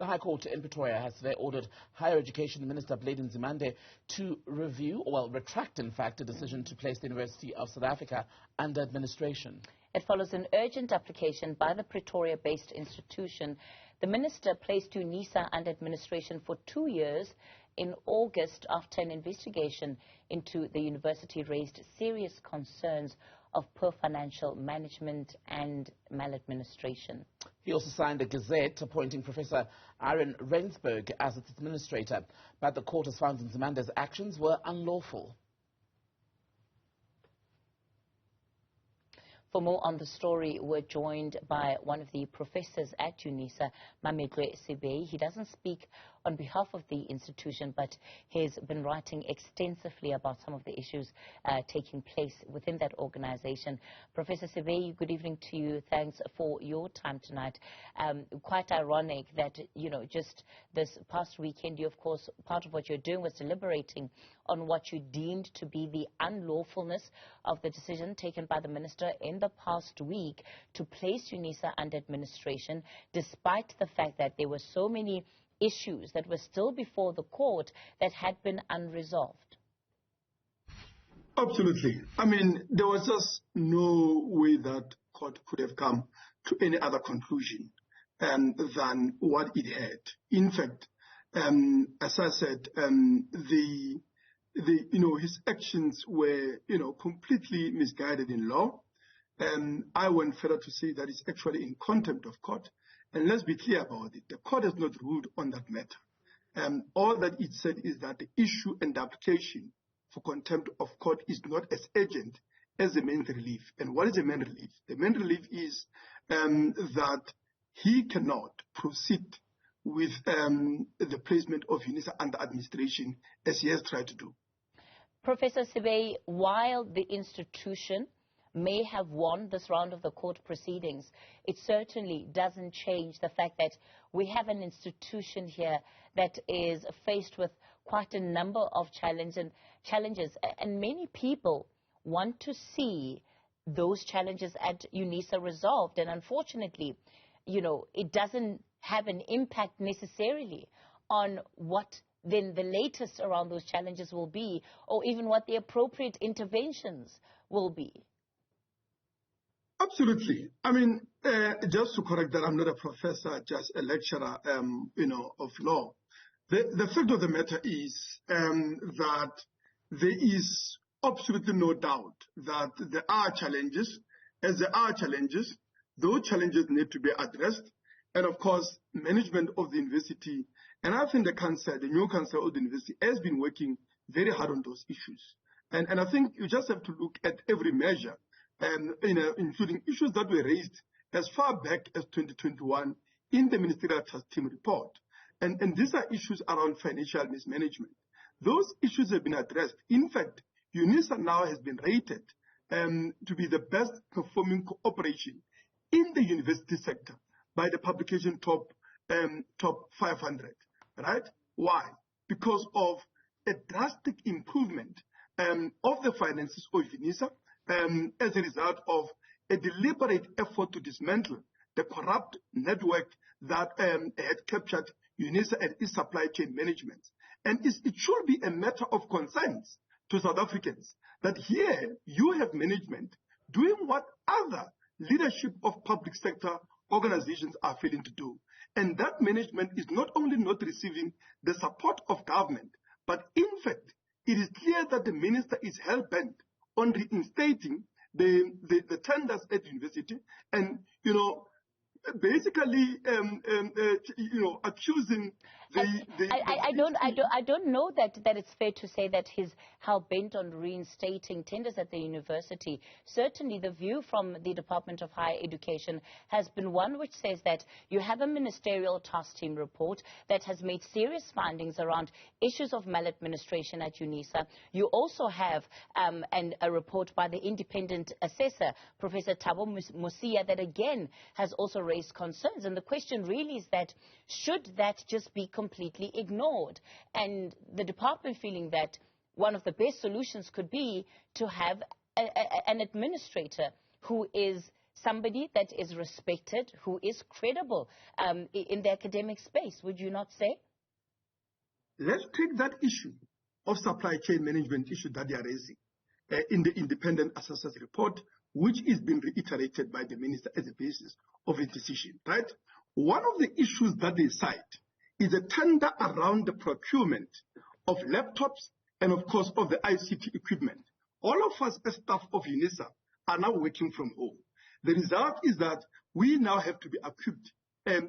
The High Court in Pretoria has today ordered Higher Education Minister Nzimande to retract, in fact, a decision to place the University of South Africa under administration. It follows an urgent application by the Pretoria-based institution. The minister placed Unisa under administration for 2 years in August after an investigation into the university raised serious concerns of poor financial management and maladministration. He also signed a gazette appointing Professor Aaron Rensburg as its administrator, but the court has found Nzimande's actions were unlawful. For more on the story, we're joined by one of the professors at Unisa Mametlwe Sebei. He doesn't speak on behalf of the institution, but he's been writing extensively about some of the issues taking place within that organization. Professor Sebei, good evening to you. Thanks for your time tonight. Quite ironic that, just this past weekend, you, of course, part of what you're doing was deliberating on what you deemed to be the unlawfulness of the decision taken by the minister in the past week to place Unisa under administration, despite the fact that there were so many issues that were still before the court that had been unresolved. Absolutely. I mean, there was just no way that court could have come to any other conclusion than what it had. In fact, as I said, his actions were, completely misguided in law. I went further to say that it's actually in contempt of court. And let's be clear about it. The court has not ruled on that matter. All that it said is that the issue and the application for contempt of court is not as urgent as the main relief. And what is the main relief? The main relief is that he cannot proceed with the placement of Unisa under administration as he has tried to do. Professor Sebei, while the institution may have won this round of the court proceedings, it certainly doesn't change the fact that we have an institution here that is faced with quite a number of challenges, and many people want to see those challenges at Unisa resolved, and unfortunately, it doesn't have an impact necessarily on what then the latest around those challenges will be, or even what the appropriate interventions will be. Absolutely. I mean, just to correct that, I'm not a professor, just a lecturer, of law. The fact of the matter is that there is absolutely no doubt that there are challenges. As there are challenges, those challenges need to be addressed. And of course, management of the university, and I think the new council of the university has been working very hard on those issues. And I think you just have to look at every measure, including issues that were raised as far back as 2021 in the ministerial task team report. And these are issues around financial mismanagement. Those issues have been addressed. In fact, Unisa now has been rated to be the best performing cooperation in the university sector by the publication top 500, right? Why? Because of a drastic improvement of the finances of Unisa as a result of a deliberate effort to dismantle the corrupt network that had captured Unisa and its supply chain management. And it should be a matter of concern to South Africans that here you have management doing what other leadership of public sector organizations are failing to do. And that management is not only not receiving the support of government, but in fact, it is clear that the minister is hell-bent on reinstating the tenders at university and, basically, accusing I don't know that it's fair to say that he's hell-bent on reinstating tenders at the university. Certainly, the view from the Department of Higher Education has been one which says that you have a ministerial task team report that has made serious findings around issues of maladministration at Unisa. You also have a report by the independent assessor, Professor Thabo Mosia, that again has also raised concerns. And the question really is that should that just be completely ignored? And the department feeling that one of the best solutions could be to have an administrator who is somebody that is respected, who is credible in the academic space, would you not say? Let's take that issue of supply chain management issue that they are raising in the independent assessor's report, which is being reiterated by the minister as a basis of a decision, right? One of the issues that they cite is a tender around the procurement of laptops and, of course, of the ICT equipment. All of us as staff of Unisa are now working from home. The result is that we now have to be equipped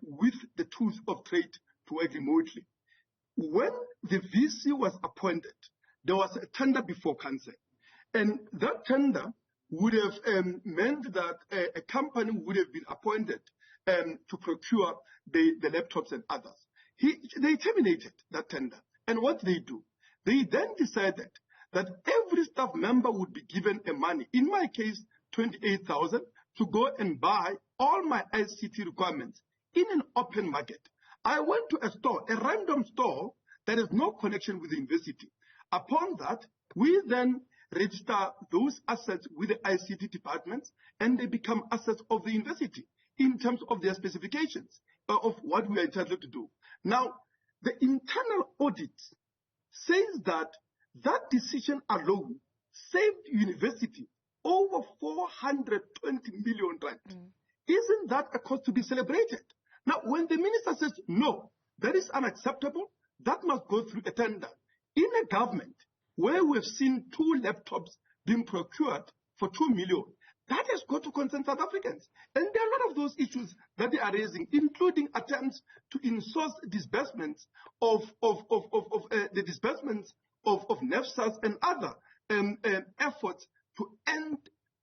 with the tools of trade to work remotely. When the VC was appointed, there was a tender before council. And that tender would have meant that a company would have been appointed to procure the laptops and others. They terminated that tender. And what they do? They then decided that every staff member would be given a money, in my case, 28,000, to go and buy all my ICT requirements in an open market. I went to a store, a random store that has no connection with the university. Upon that, we then register those assets with the ICT departments, and they become assets of the university in terms of their specifications of what we are entitled to do. Now, the internal audit says that that decision alone saved university over 420 million rand. Isn't that a cause to be celebrated? Now, when the minister says, no, that is unacceptable, that must go through a tender. In a government where we've seen 2 laptops being procured for 2 million, that has got to concern South Africans. And there are a lot of those issues that they are raising, including attempts to insource disbursements of the disbursements of NEFSAs and other efforts to end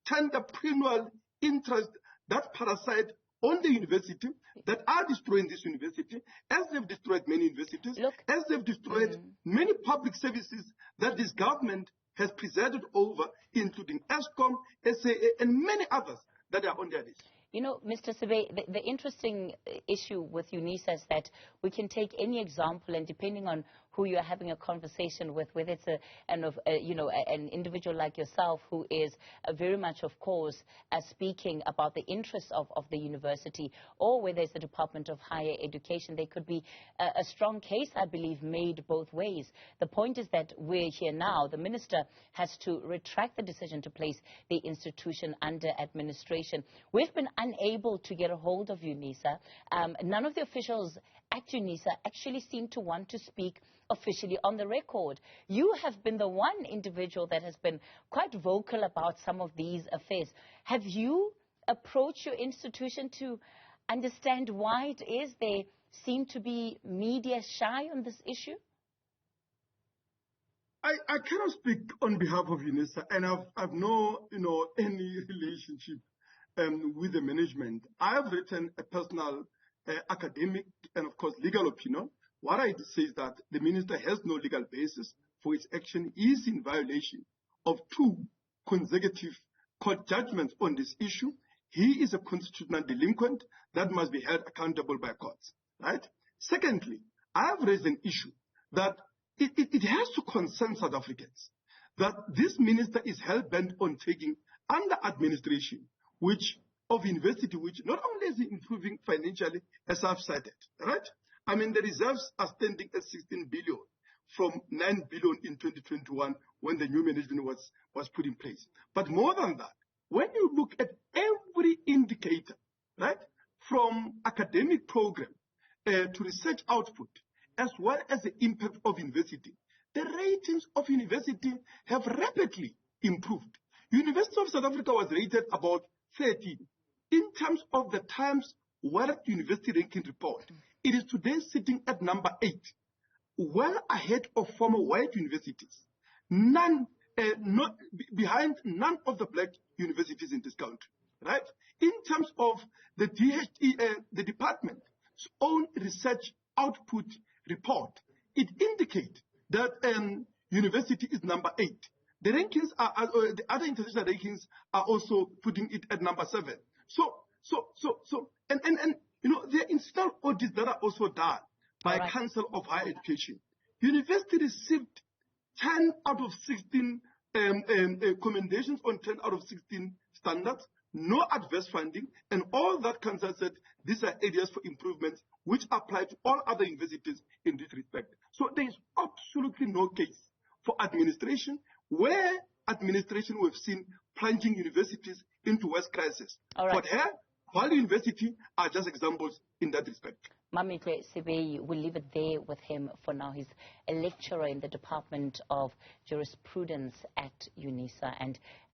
tender perennial interest, that parasite on the university, that are destroying this university, as they've destroyed many universities, as they've destroyed many public services that this government has presided over, including ESCOM, SAA, and many others that are on their list. You know, Mr. Sebei, the interesting issue with Unisa is that we can take any example, and depending on who you're having a conversation with, whether it's an individual like yourself who is very much, of course, speaking about the interests of the university, or whether it's the Department of Higher Education, there could be a strong case, I believe, made both ways. The point is that we're here now. The minister has to retract the decision to place the institution under administration. We've been unable to get a hold of Unisa. None of the officials at Unisa actually seem to want to speak officially on the record. You have been the one individual that has been quite vocal about some of these affairs. Have you approached your institution to understand why it is they seem to be media shy on this issue? I cannot speak on behalf of Unisa, and I've no any relationship with the management. I have written a personal academic and, of course, legal opinion. What I say is that the minister has no legal basis for its action. He is in violation of 2 consecutive court judgments on this issue. He is a constitutional delinquent that must be held accountable by courts, right? Secondly, I have raised an issue that it has to concern South Africans, that this minister is hell-bent on taking under administration of university, which not only is improving financially, as I've cited, right? I mean, the reserves are standing at 16 billion from 9 billion in 2021 when the new management was put in place. But more than that, when you look at every indicator, right, from academic program to research output, as well as the impact of university, the ratings of university have rapidly improved. University of South Africa was rated about 13. In terms of the Times World University Ranking Report, it is today sitting at number 8, well ahead of former white universities, behind none of the black universities in this country, right? In terms of the the department's own research output report, it indicates that university is number 8. The rankings the other international rankings are also putting it at number 7. And there are institutional audits that are also done by Council of Higher Education. University received 10 out of 16 commendations on 10 out of 16 standards no adverse funding, and all that Council said, these are areas for improvement which apply to all other universities in this respect. So there is absolutely no case for administration where administration we've seen plunging universities into worse crisis. All right. For her, Valley University are just examples in that respect. Mametlwe Sebei, we'll leave it there with him for now. He's a lecturer in the Department of Jurisprudence at Unisa, and